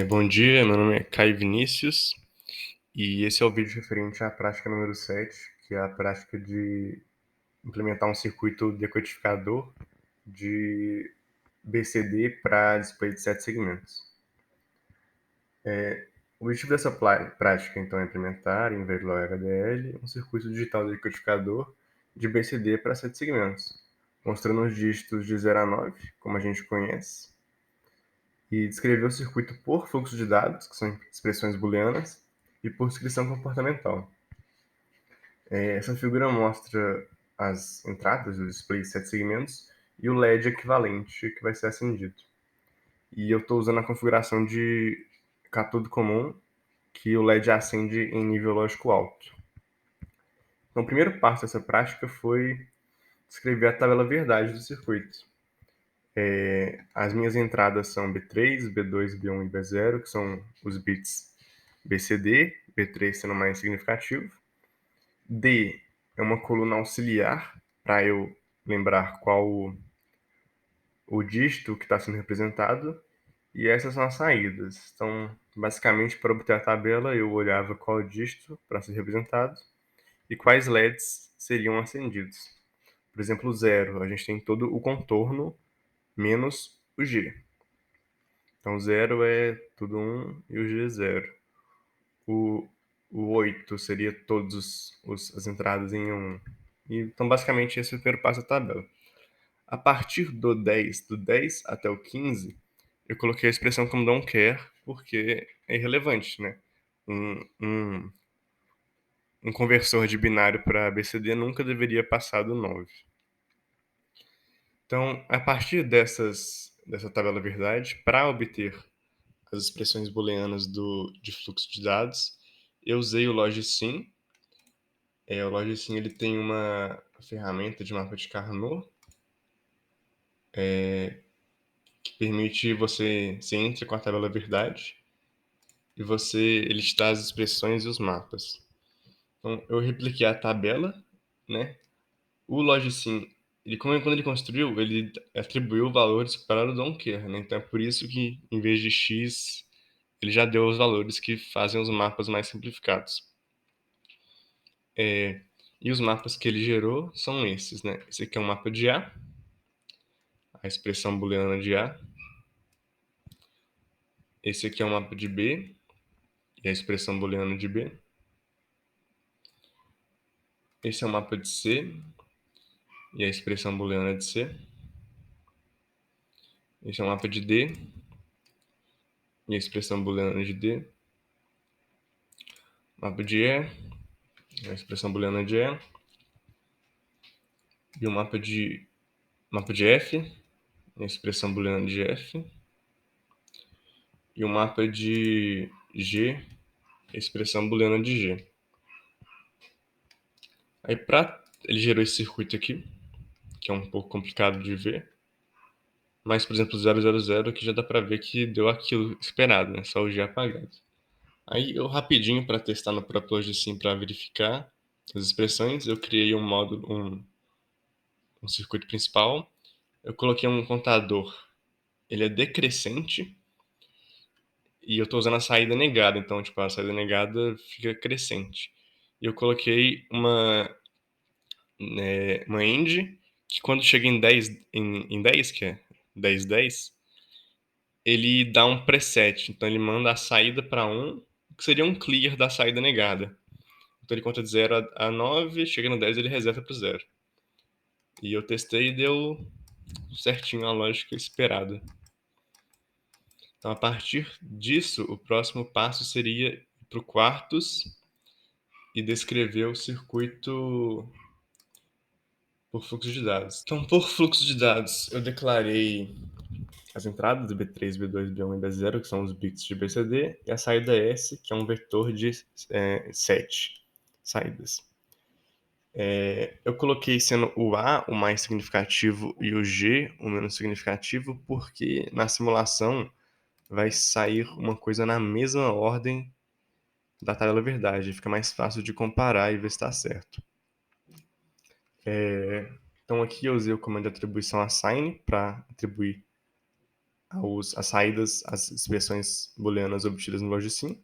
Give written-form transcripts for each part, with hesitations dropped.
Bom dia, meu nome é Caio Vinícius e esse é o vídeo referente à prática número 7, que é a prática de implementar um circuito decodificador de BCD para display de 7 segmentos. O objetivo dessa prática, então, é implementar em Verilog HDL um circuito digital decodificador de BCD para 7 segmentos, mostrando os dígitos de 0 a 9, como a gente conhece, e descrever o circuito por fluxo de dados, que são expressões booleanas, e por descrição comportamental. Essa figura mostra as entradas do display de 7 segmentos e o LED equivalente que vai ser acendido. E eu estou usando a configuração de catodo comum, que o LED acende em nível lógico alto. Então, o primeiro passo dessa prática foi descrever a tabela verdade do circuito. As minhas entradas são B3, B2, B1 e B0, que são os bits BCD, B3 sendo mais significativo. D é uma coluna auxiliar, para eu lembrar qual o dígito que está sendo representado. E essas são as saídas. Então, basicamente, para obter a tabela, eu olhava qual dígito para ser representado e quais LEDs seriam acendidos. Por exemplo, o zero, a gente tem todo o contorno menos o G. Então, 0 é tudo 1 e o G é 0. O, o 8 seria todas as entradas em 1. Então, basicamente, esse é o primeiro passo da tabela. A partir do 10 até o 15, eu coloquei a expressão como don't care, porque é irrelevante, né? Um, um conversor de binário para BCD nunca deveria passar do 9. Então, a partir dessa tabela verdade, para obter as expressões booleanas de fluxo de dados, eu usei o Logsim. O Logsim ele tem uma ferramenta de mapa de Carnot, que permite você entra com a tabela verdade e ele te dá as expressões e os mapas. Então, eu repliquei a tabela, né? O Logsim, quando ele construiu, ele atribuiu valores para o Donker, né? Então, é por isso que, em vez de x, ele já deu os valores que fazem os mapas mais simplificados. E os mapas que ele gerou são esses, né? Esse aqui é um mapa de a expressão booleana de A. Esse aqui é um mapa de B, e a expressão booleana de B. Esse é um mapa de C, e a expressão booleana de C. Esse é um mapa de D, e a expressão booleana de D. Mapa de E, a expressão booleana de E. E o mapa de F, a expressão booleana de F. E o mapa de G, a expressão booleana de G. Aí, ele gerou esse circuito aqui, que é um pouco complicado de ver. Mas, por exemplo, 000 aqui já dá para ver que deu aquilo esperado, né? Só o G apagado. Aí, eu rapidinho, para testar no próprio Logicsim para verificar as expressões, eu criei um módulo, um circuito principal. Eu coloquei um contador. Ele é decrescente e eu estou usando a saída negada. Então, tipo, a saída negada fica crescente. E eu coloquei uma end que quando chega em 10, em 10, que é 10, 10, ele dá um preset. Então ele manda a saída para 1, que seria um clear da saída negada. Então ele conta de 0 a 9, chega no 10 ele reseta para o 0. E eu testei e deu certinho a lógica esperada. Então a partir disso, o próximo passo seria ir para o quartos e descrever o circuito por fluxo de dados. Então, por fluxo de dados, eu declarei as entradas do B3, B2, B1 e B0, que são os bits de BCD, e a saída S, que é um vetor de 7 saídas. Eu coloquei sendo o A o mais significativo e o G o menos significativo, porque na simulação vai sair uma coisa na mesma ordem da tabela verdade. Fica mais fácil de comparar e ver se está certo. Então aqui eu usei o comando de atribuição assign para atribuir as saídas, as expressões booleanas obtidas no logicim.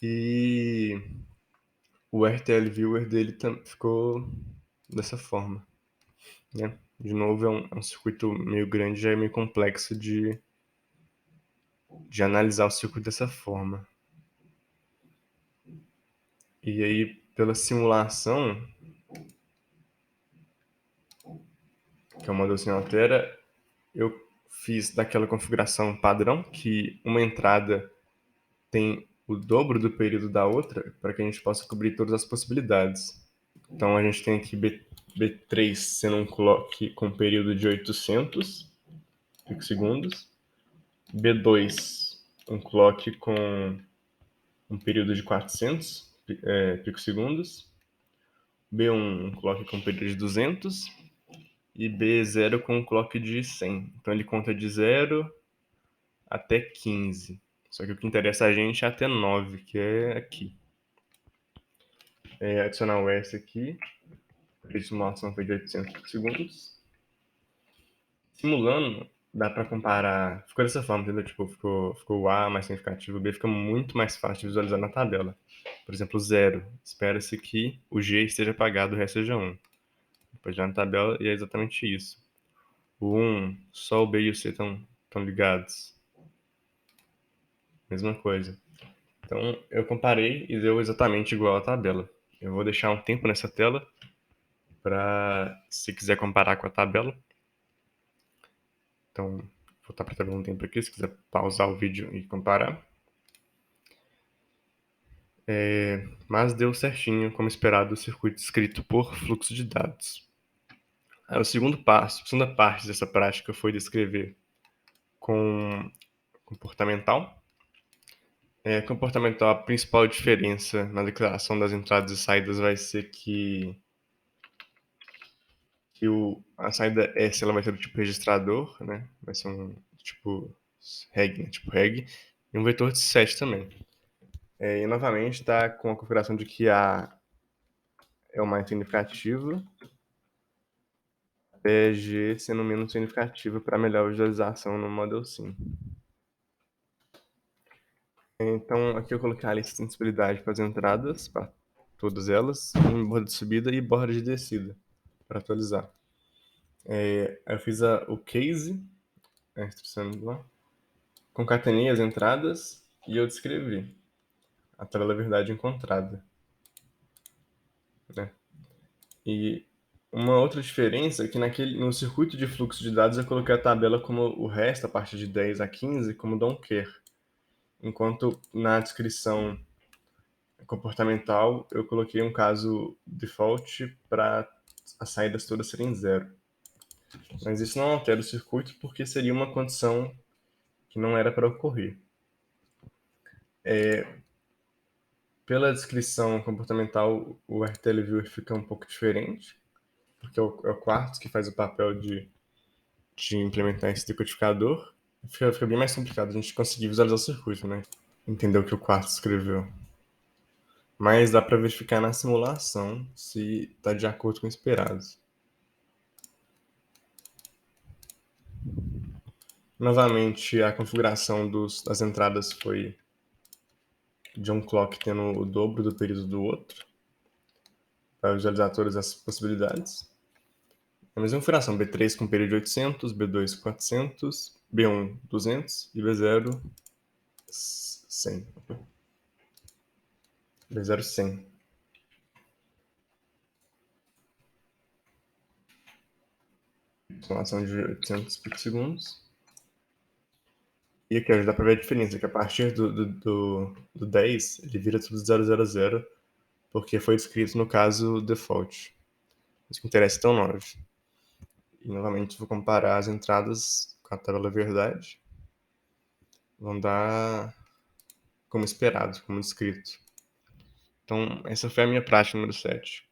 E o RTL viewer dele ficou dessa forma, né? De novo, é um circuito meio grande, já é meio complexo de analisar o circuito dessa forma. E aí, pela simulação, que é o modelo sem altera, eu fiz daquela configuração padrão, que uma entrada tem o dobro do período da outra, para que a gente possa cobrir todas as possibilidades. Então a gente tem aqui B3 sendo um clock com período de 800 picosegundos, B2 um clock com um período de 400 picosegundos, B1 um clock com período de 200 e B0 com um clock de 100. Então ele conta de 0 até 15. Só que o que interessa a gente é até 9, que é aqui. Adicionar o S aqui. A simulação foi de 800 segundos. Simulando, dá para comparar. Ficou dessa forma, entendeu? Tipo, ficou o A mais significativo, o B fica muito mais fácil de visualizar na tabela. Por exemplo, 0. Espera-se que o G esteja apagado, o resto seja 1. Depois lá na tabela e é exatamente isso. O 1, só o B e o C estão ligados. Mesma coisa. Então, eu comparei e deu exatamente igual à tabela. Eu vou deixar um tempo nessa tela para, se quiser comparar com a tabela. Então, vou voltar para a tabela um tempo aqui, se quiser pausar o vídeo e comparar. Mas deu certinho, como esperado, o circuito descrito por fluxo de dados. A segunda parte dessa prática foi descrever com comportamental. Comportamental, a principal diferença na declaração das entradas e saídas vai ser que a saída S ela vai ter o tipo registrador, né? Vai ser um tipo reg, né? Tipo reg, e um vetor de 7 também. E novamente está com a configuração de que A é o mais significativo, até G sendo menos significativo para melhor visualização no Model Sim. Então aqui eu coloquei a lista de sensibilidade para as entradas, para todas elas, em borda de subida e borda de descida, para atualizar. Eu fiz o case, a instrução lá, concatenei as entradas e eu descrevi a tabela verdade encontrada, né? E uma outra diferença é que no circuito de fluxo de dados eu coloquei a tabela como o resto, a partir de 10 a 15, como don't care. Enquanto na descrição comportamental eu coloquei um caso default para as saídas todas serem 0. Mas isso não altera o circuito porque seria uma condição que não era para ocorrer. Pela descrição comportamental, o RTL Viewer fica um pouco diferente, porque é o Quartz que faz o papel de implementar esse decodificador. Fica bem mais complicado a gente conseguir visualizar o circuito, né? Entender o que o Quartz escreveu. Mas dá para verificar na simulação se está de acordo com o esperado. Novamente, a configuração das entradas foi de um clock tendo o dobro do período do outro, para visualizar todas as possibilidades. A mesma configuração, B3 com período de 800, B2 400, B1 200 e B0 100. B0 100. Simulação de 800 picosegundos. E aqui ó, já dá para ver a diferença, que a partir do 10, ele vira tudo 000, porque foi descrito no caso default. Isso que interessa então 9. E novamente vou comparar as entradas com a tabela verdade. Vão dar como esperado, como descrito. Então, essa foi a minha prática número 7.